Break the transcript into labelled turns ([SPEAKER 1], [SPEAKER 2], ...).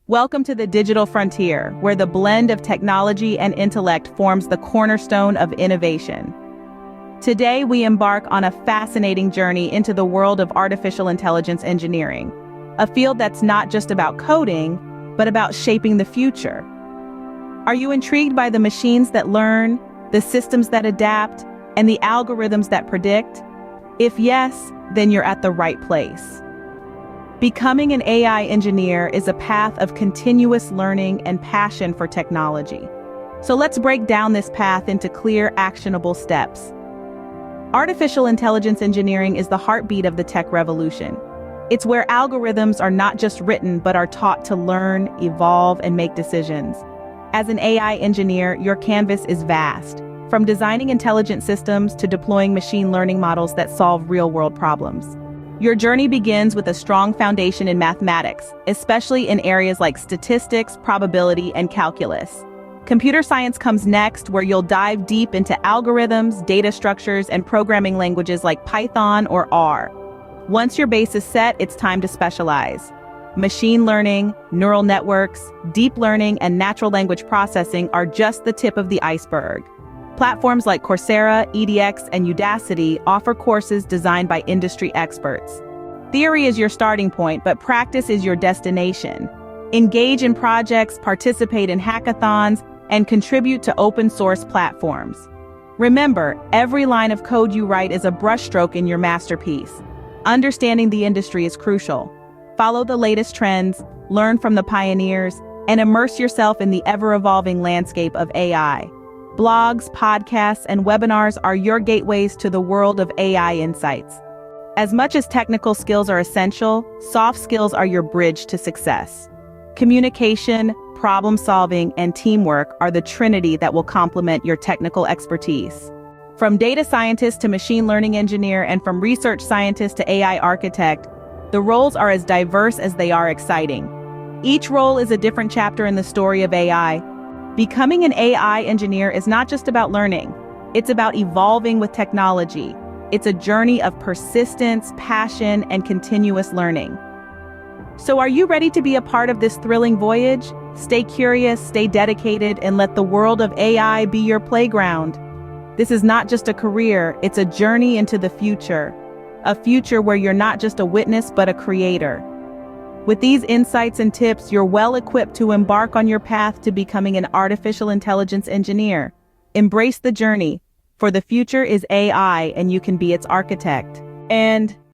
[SPEAKER 1] Welcome to the digital frontier, where the blend of technology and intellect forms the cornerstone of innovation. Today, we embark on a fascinating journey into the world of artificial intelligence engineering, a field that's not just about coding, but about shaping the future. Are you intrigued by the machines that learn, the systems that adapt, and the algorithms that predict? If yes, then you're at the right place. Becoming an AI engineer is a path of continuous learning and passion for technology. So let's break down this path into clear, actionable steps. Artificial intelligence engineering is the heartbeat of the tech revolution. It's where algorithms are not just written, but are taught to learn, evolve, and make decisions. As an AI engineer, your canvas is vast, from designing intelligent systems to deploying machine learning models that solve real-world problems. Your journey begins with a strong foundation in mathematics, especially in areas like statistics, probability, and calculus. Computer science comes next, where you'll dive deep into algorithms, data structures, and programming languages like Python or R. Once your base is set, it's time to specialize. Machine learning, neural networks, deep learning, and natural language processing are just the tip of the iceberg. Platforms like Coursera, edX, and Udacity offer courses designed by industry experts. Theory is your starting point, but practice is your destination. Engage in projects, participate in hackathons, and contribute to open-source platforms. Remember, every line of code you write is a brushstroke in your masterpiece. Understanding the industry is crucial. Follow the latest trends, learn from the pioneers, and immerse yourself in the ever-evolving landscape of AI. Blogs, podcasts, and webinars are your gateways to the world of AI insights. As much as technical skills are essential, soft skills are your bridge to success. Communication, problem-solving, and teamwork are the trinity that will complement your technical expertise. From data scientist to machine learning engineer, and from research scientist to AI architect, the roles are as diverse as they are exciting. Each role is a different chapter in the story of AI. Becoming an AI engineer is not just about learning. It's about evolving with technology. It's a journey of persistence, passion, and continuous learning. So are you ready to be a part of this thrilling voyage? Stay curious, stay dedicated, and let the world of AI be your playground. This is not just a career, it's a journey into the future. A future where you're not just a witness, but a creator. With these insights and tips, you're well equipped to embark on your path to becoming an artificial intelligence engineer. Embrace the journey, for the future is AI and you can be its architect. And